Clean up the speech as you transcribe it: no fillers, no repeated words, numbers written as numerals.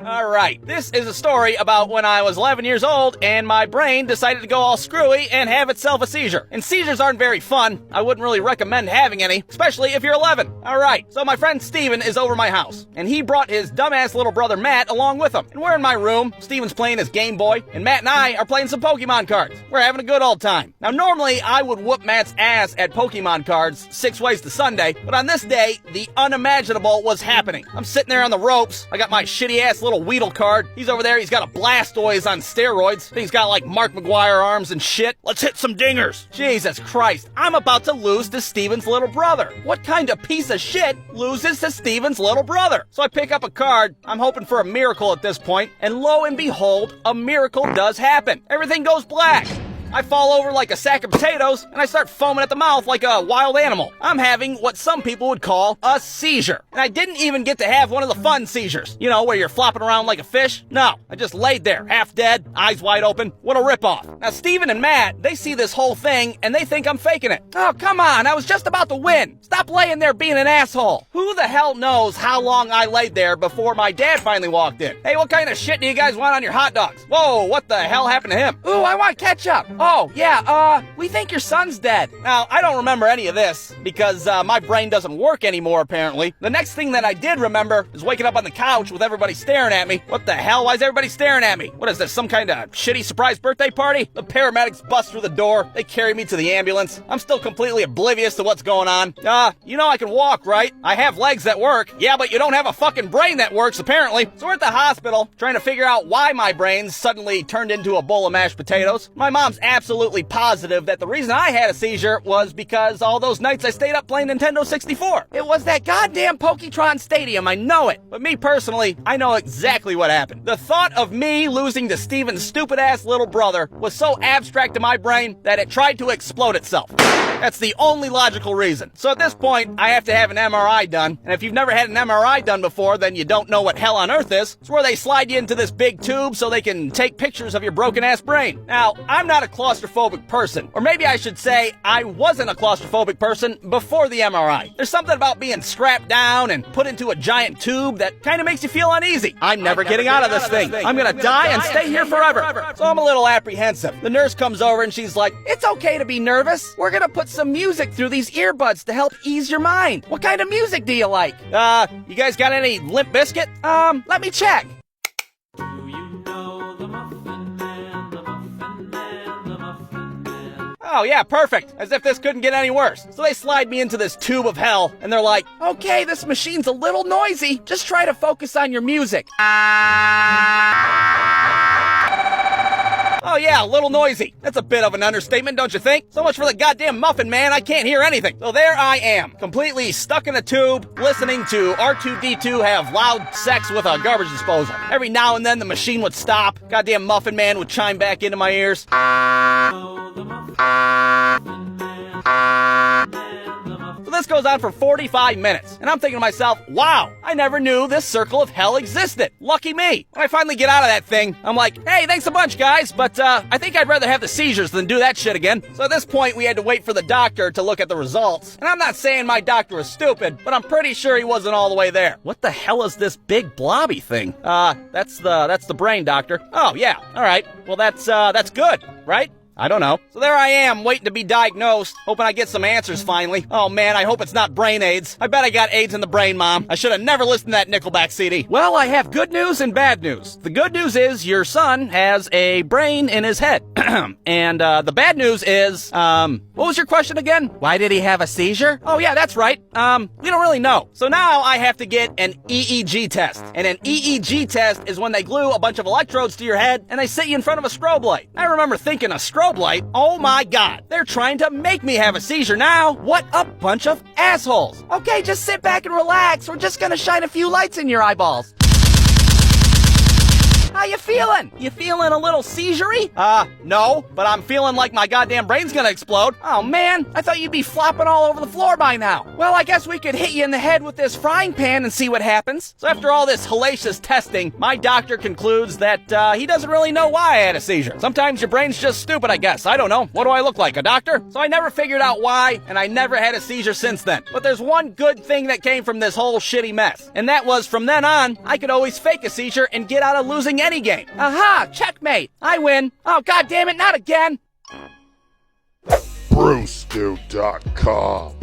Alright, this is a story about when I was 11 years old and my brain decided to go all screwy and have itself a seizure. And seizures aren't very fun. I wouldn't really recommend having any, especially if you're 11. Alright, so my friend Steven is over my house, and he brought his dumbass little brother Matt along with him. And we're in my room, Steven's playing his Game Boy, and Matt and I are playing some Pokemon cards. We're having a good old time. Now normally I would whoop Matt's ass at Pokemon cards 6 ways to Sunday, but on this day, the unimaginable was happening. I'm sitting there on the ropes, I got my shitty ass little Weedle card. He's over there, he's got a Blastoise on steroids. He's got like Mark McGuire arms and shit. Let's hit some dingers. Jesus Christ, I'm about to lose to Steven's little brother. What kind of piece of shit loses to Steven's little brother? So I pick up a card, I'm hoping for a miracle at this point, and lo and behold, a miracle does happen. Everything goes black. I fall over like a sack of potatoes, and I start foaming at the mouth like a wild animal. I'm having what some people would call a seizure. And I didn't even get to have one of the fun seizures. You know, where you're flopping around like a fish. No, I just laid there, half dead, eyes wide open. What a ripoff. Now, Steven and Matt, they see this whole thing, and they think I'm faking it. Oh, come on, I was just about to win. Stop laying there being an asshole. Who the hell knows how long I laid there before my dad finally walked in? Hey, what kind of shit do you guys want on your hot dogs? Whoa, what the hell happened to him? Ooh, I want ketchup. Oh, yeah, we think your son's dead. Now, I don't remember any of this because my brain doesn't work anymore, apparently. The next thing that I did remember is waking up on the couch with everybody staring at me. What the hell? Why is everybody staring at me? What is this, some kind of shitty surprise birthday party? The paramedics bust through the door. They carry me to the ambulance. I'm still completely oblivious to what's going on. You know I can walk, right? I have legs that work. Yeah, but you don't have a fucking brain that works, apparently. So we're at the hospital trying to figure out why my brain suddenly turned into a bowl of mashed potatoes. My mom's absolutely positive that the reason I had a seizure was because all those nights I stayed up playing Nintendo 64. It was that goddamn Poketron Stadium, I know it. But me personally, I know exactly what happened. The thought of me losing to Steven's stupid-ass little brother was so abstract to my brain that it tried to explode itself. That's the only logical reason. So at this point, I have to have an MRI done, and if you've never had an MRI done before, then you don't know what hell on earth is. It's where they slide you into this big tube so they can take pictures of your broken-ass brain. Now, I'm not a claustrophobic person, or maybe I should say I wasn't a claustrophobic person before the MRI. There's something about being strapped down and put into a giant tube that kind of makes you feel uneasy. I'm never getting out of this thing. I'm gonna die and stay here forever. So I'm a little apprehensive. The nurse comes over and she's like, "It's okay to be nervous. We're gonna put some music through these earbuds to help ease your mind. What kind of music do you like? You guys got any Limp Bizkit? Let me check." Oh yeah, perfect. As if this couldn't get any worse. So they slide me into this tube of hell, and they're like, "Okay, this machine's a little noisy. Just try to focus on your music." Oh yeah, a little noisy. That's a bit of an understatement, don't you think? So much for the goddamn Muffin Man, I can't hear anything. So there I am, completely stuck in a tube, listening to R2-D2 have loud sex with a garbage disposal. Every now and then the machine would stop, goddamn Muffin Man would chime back into my ears. So this goes on for 45 minutes, and I'm thinking to myself, wow, I never knew this circle of hell existed. Lucky me. When I finally get out of that thing, I'm like, hey, thanks a bunch, guys, but I think I'd rather have the seizures than do that shit again. So at this point, we had to wait for the doctor to look at the results. And I'm not saying my doctor was stupid, but I'm pretty sure he wasn't all the way there. What the hell is this big blobby thing? That's the brain, doctor. Oh, yeah, all right. Well, that's good, right? I don't know. So there I am, waiting to be diagnosed, hoping I get some answers finally. Oh man, I hope it's not brain AIDS. I bet I got AIDS in the brain, Mom. I should have never listened to that Nickelback CD. Well, I have good news and bad news. The good news is your son has a brain in his head. And the bad news is, what was your question again? Why did he have a seizure? Oh yeah, that's right. We don't really know. So now I have to get an EEG test. And an EEG test is when they glue a bunch of electrodes to your head and they sit you in front of a strobe light. I remember thinking a strobe light, oh my god, they're trying to make me have a seizure now. What a bunch of assholes. Okay, just sit back and relax. We're just gonna shine a few lights in your eyeballs. you feeling? You feeling a little seizure-y? No, but I'm feeling like my goddamn brain's gonna explode. Oh man, I thought you'd be flopping all over the floor by now. Well, I guess we could hit you in the head with this frying pan and see what happens. So after all this hellacious testing, my doctor concludes that he doesn't really know why I had a seizure. Sometimes your brain's just stupid, I guess. I don't know. What do I look like, a doctor? So I never figured out why, and I never had a seizure since then. But there's one good thing that came from this whole shitty mess. And that was, from then on, I could always fake a seizure and get out of losing any game. Aha! Checkmate! I win! Oh, god damn it, not again! Brewstew.com